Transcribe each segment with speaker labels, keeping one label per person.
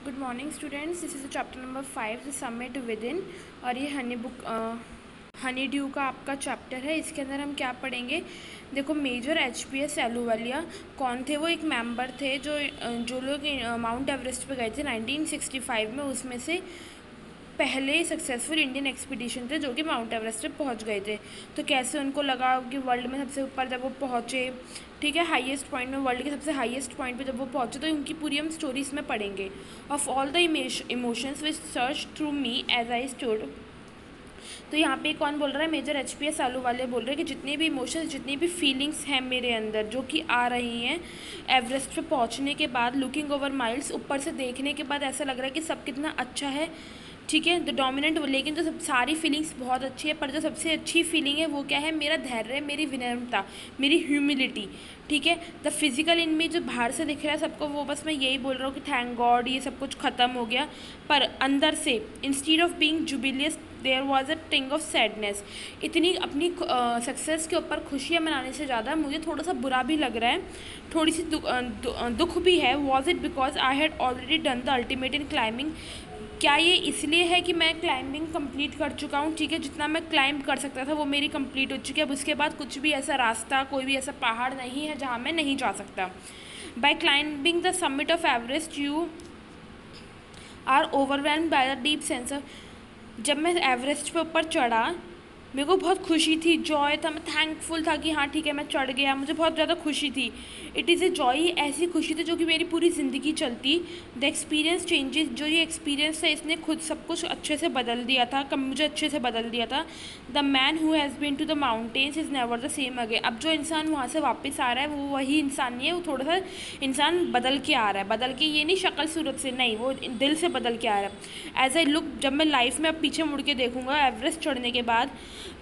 Speaker 1: Good morning students, this is chapter number 5 the summit with in. और ये Honey due का आपका चैप्टर है। इसके अंदर हम क्या पढ़ेंगे? देखो, मेजर HPS एलूवालिया कौन थे? वो एक मेंबर थे जो लोग माउंट एवरेस्ट पे गए थे 1965 में। उसमें से पहले सक्सेसफुल इंडियन एक्सपीडिशन थे जो कि माउंट एवरेस्ट पे पहुंच गए थे। तो कैसे उनको लगा कि वर्ल्ड में सबसे ऊपर जब वो पहुँचे, ठीक है, हाईएस्ट पॉइंट में, वर्ल्ड के सबसे हाईएस्ट पॉइंट पे जब वो पहुँचे, तो उनकी पूरी हम स्टोरी इसमें पढ़ेंगे। Of all the emotions which search through me as I stood. तो यहाँ पे कौन बोल रहा है? मेजर HPS आलूवालिया बोल रहे हैं कि जितने भी इमोशंस, जितनी भी फीलिंग्स हैं मेरे अंदर जो कि आ रही हैं एवरेस्ट पे पहुँचने के बाद, लुकिंग ओवर माइल्स, ऊपर से देखने के बाद ऐसा लग रहा है कि सब कितना अच्छा है, ठीक है, द डोमिनेंट। लेकिन जो सब सारी फीलिंग्स बहुत अच्छी है, पर जो सबसे अच्छी फीलिंग है वो क्या है? मेरा धैर्य, मेरी विनम्रता, मेरी ह्यूमिलिटी, ठीक है। द फिजिकल इन में जो बाहर से दिख रहा है सबको, वो बस मैं यही बोल रहा हूँ कि थैंक गॉड ये सब कुछ ख़त्म हो गया। पर अंदर से instead of being jubilious there was a thing of sadness. इतनी अपनी सक्सेस के ऊपर खुशियाँ मनाने से ज़्यादा मुझे थोड़ा सा बुरा भी लग रहा है, थोड़ी सी दुख भी है। Was it because I had already done the ultimate in climbing? क्या ये इसलिए है कि मैं क्लाइंबिंग कंप्लीट कर चुका हूँ, ठीक है, जितना मैं क्लाइंब कर सकता था वो मेरी कंप्लीट हो चुकी है। अब उसके बाद कुछ भी ऐसा रास्ता, कोई भी ऐसा पहाड़ नहीं है जहाँ मैं नहीं जा सकता। By climbing the summit of Everest you are overwhelmed by the deep sense of. जब मैं एवरेस्ट पे ऊपर चढ़ा, मेरे को बहुत खुशी थी, जॉय था, मैं थैंकफुल था कि हाँ ठीक है मैं चढ़ गया, मुझे बहुत ज़्यादा खुशी थी। इट इज़ ए जॉय, ऐसी खुशी थी जो कि मेरी पूरी ज़िंदगी चलती। द एक्सपीरियंस चेंजेस, जो ये एक्सपीरियंस है इसने खुद सब कुछ अच्छे से बदल दिया था, मुझे अच्छे से बदल दिया था। The man who has been to the mountains is never the same again. अब जो इंसान वहाँ से वापस आ रहा है वो वही इंसान नहीं है, वो थोड़ा सा इंसान बदल के आ रहा है। बदल के ये नहीं शक्ल सूरत से, नहीं, वो दिल से बदल के आ रहा है। एज आई लुक, जब मैं लाइफ में अब पीछे मुड़ के देखूँगा एवरेस्ट चढ़ने के बाद,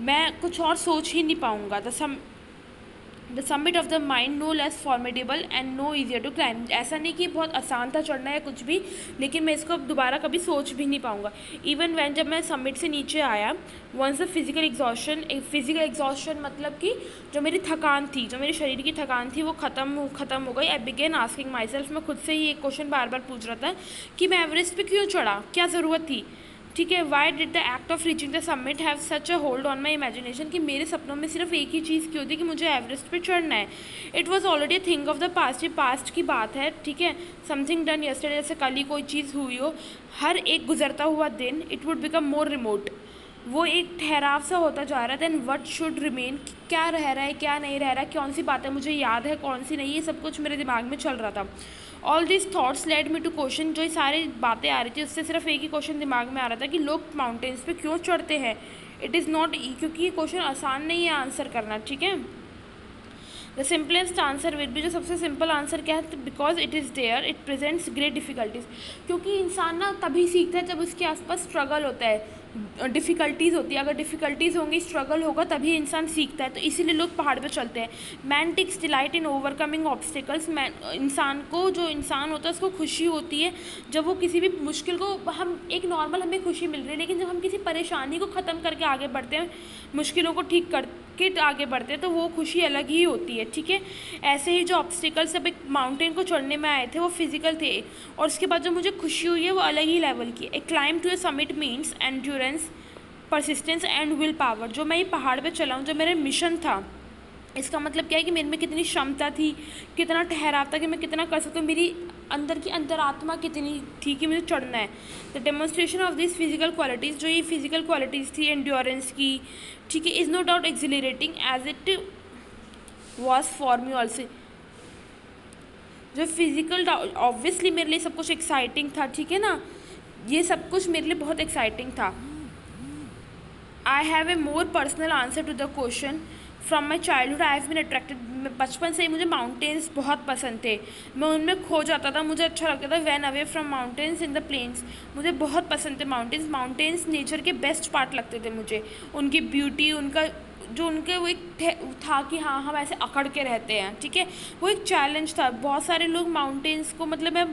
Speaker 1: मैं कुछ और सोच ही नहीं पाऊँगा। The summit of the mind no less formidable and no easier to climb. ऐसा नहीं कि बहुत आसान था चढ़ना है कुछ भी, लेकिन मैं इसको अब दोबारा कभी सोच भी नहीं पाऊँगा। इवन वैन, जब मैं समिट से नीचे आया, वंस द फिजिकल एग्जॉशन मतलब कि जो मेरी थकान थी, जो मेरे शरीर की थकान थी वो ख़त्म हो गई। आई बिगेन आस्किंग माई सेल्फ, मैं खुद से ही एक क्वेश्चन बार बार पूछ रहा था कि मैं एवरेस्ट पे क्यों चढ़ा, क्या ज़रूरत थी, ठीक है। Why did the act of reaching the summit have such a hold on my imagination, कि मेरे सपनों में सिर्फ एक ही चीज़ क्यों थी कि मुझे एवरेस्ट पे चढ़ना है। It was already a thing of the past, ये पास्ट की बात है, ठीक है। समथिंग डन यस्टरडे, जैसे कल ही कोई चीज़ हुई हो। हर एक गुजरता हुआ दिन it would become more remote, वो एक ठहराव सा होता जा रहा है। देन वट शुड रिमेन, क्या रह रहा है क्या नहीं रह रहा है, कौन सी बातें मुझे याद है कौन सी नहीं, ये सब कुछ मेरे दिमाग में चल रहा था। All this thoughts led me to question, जो ये सारी बातें आ रही थी उससे सिर्फ एक ही क्वेश्चन दिमाग में आ रहा था कि लोग माउंटेन्स पे क्यों चढ़ते हैं। इट इज़ नॉट, क्योंकि ये क्वेश्चन आसान नहीं है आंसर करना, ठीक है। The simplest answer will be, जो सबसे सिंपल आंसर क्या है? Because it is there it presents great difficulties. क्योंकि इंसान ना तभी सीखता है जब उसके आसपास स्ट्रगल होता है, डिफ़िकल्टीज़ होती है। अगर डिफ़िकल्टीज़ होंगी, स्ट्रगल होगा, तभी इंसान सीखता है। तो इसीलिए लोग पहाड़ पे चलते हैं। Man takes delight in overcoming obstacles. इंसान को, जो इंसान होता है उसको खुशी होती है जब वो किसी भी मुश्किल को, हम एक नॉर्मल हमें खुशी मिल रही है, लेकिन जब हम किसी परेशानी को ख़त्म करके आगे बढ़ते हैं, मुश्किलों को ठीक करके आगे बढ़ते हैं, तो वो खुशी अलग ही होती है, ठीक है। ऐसे ही जो ऑब्स्टिकल्स सब एक माउंटेन को चढ़ने में आए थे वो फिजिकल थे, और उसके बाद जो मुझे खुशी हुई है वो अलग ही लेवल की। A climb to a summit means endurance, persistence and will power. जो मैं ये पहाड़ पे चला हूँ, जो मेरा मिशन था, इसका मतलब क्या है कि मेरे में कितनी क्षमता थी, कितना ठहराव था कि मैं कितना कर सकता हूँ, मेरी अंदर की अंतरात्मा कितनी थी कि मुझे चढ़ना है। The demonstration of this physical qualities, जो ये फिजिकल क्वालिटीज़ थी एंड्योरेंस की, ठीक है, is no doubt exhilarating as it was for me also. जो फिजिकल, ऑब्वियसली मेरे लिए सब कुछ एक्साइटिंग था, ठीक है ना, ये सब कुछ मेरे लिए बहुत एक्साइटिंग था। I have a more personal answer to the question. From my childhood I have been attracted, बचपन से ही मुझे माउंटेन्स बहुत पसंद थे, मैं उनमें खो जाता था, मुझे अच्छा लगता था। When away from mountains in the plains, मुझे बहुत पसंद थे माउंटेन्स नेचर के बेस्ट पार्ट लगते थे मुझे, उनकी ब्यूटी, उनका जो उनके वो एक था कि हाँ हम ऐसे अकड़ के रहते हैं, ठीक है, वो एक चैलेंज था। बहुत सारे लोग माउंटेन्स को, मतलब मैं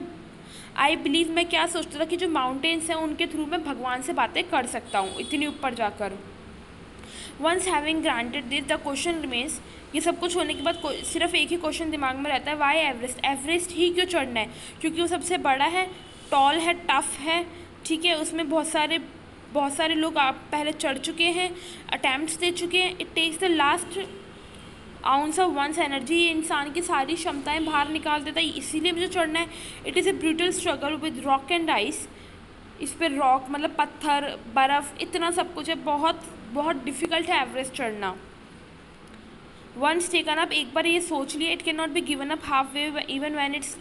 Speaker 1: आई बिलीव, मैं क्या सोचता था कि जो माउंटेन्स हैं उनके थ्रू मैं भगवान से बातें कर सकता हूँ इतनी ऊपर जाकर। Once having granted this the question remains, ये सब कुछ होने के बाद सिर्फ एक ही क्वेश्चन दिमाग में रहता है, वाई एवरेस्ट, एवरेस्ट ही क्यों चढ़ना है? क्योंकि वो सबसे बड़ा है, टॉल है, टफ है, ठीक है, उसमें बहुत सारे लोग आप पहले चढ़ चुके हैं, अटैम्प्ट्स दे चुके हैं। It takes the last ounce of one's energy, ये इंसान की सारी क्षमताएं बाहर निकाल देता है, इसीलिए मुझे चढ़ना है। It is a brutal struggle with rock and ice, इस पर रॉक मतलब पत्थर, बर्फ़, इतना सब कुछ है, बहुत बहुत डिफ़िकल्ट है एवरेस्ट चढ़ना। वंस टेकन अप, एक बार ये सोच लिया, it can not be given up half way even when it's,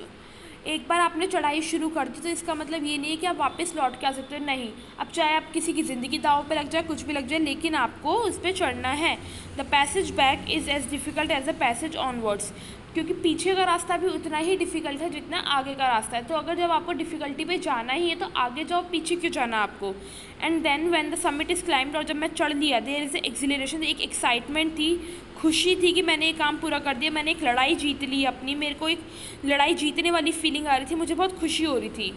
Speaker 1: एक बार आपने चढ़ाई शुरू कर दी तो इसका मतलब ये नहीं है कि आप वापस लौट के आ सकते हो, नहीं। अब चाहे आप किसी की ज़िंदगी दांव पे लग जाए, कुछ भी लग जाए, लेकिन आपको उस पर चढ़ना है। The passage back is as difficult as the passage onwards, क्योंकि पीछे का रास्ता भी उतना ही डिफ़िकल्ट है जितना आगे का रास्ता है। तो अगर जब आपको डिफ़िकल्टी पे जाना ही है तो आगे जाओ, पीछे क्यों जाना आपको। And then when the summit is climbed, और जब मैं चढ़ लिया, देयर इज़ एक्सिलरेशन, एक एक्साइटमेंट थी, खुशी थी कि मैंने ये काम पूरा कर दिया, मैंने एक लड़ाई जीत ली अपनी, मेरे को एक लड़ाई जीतने वाली फीलिंग आ रही थी, मुझे बहुत खुशी हो रही थी।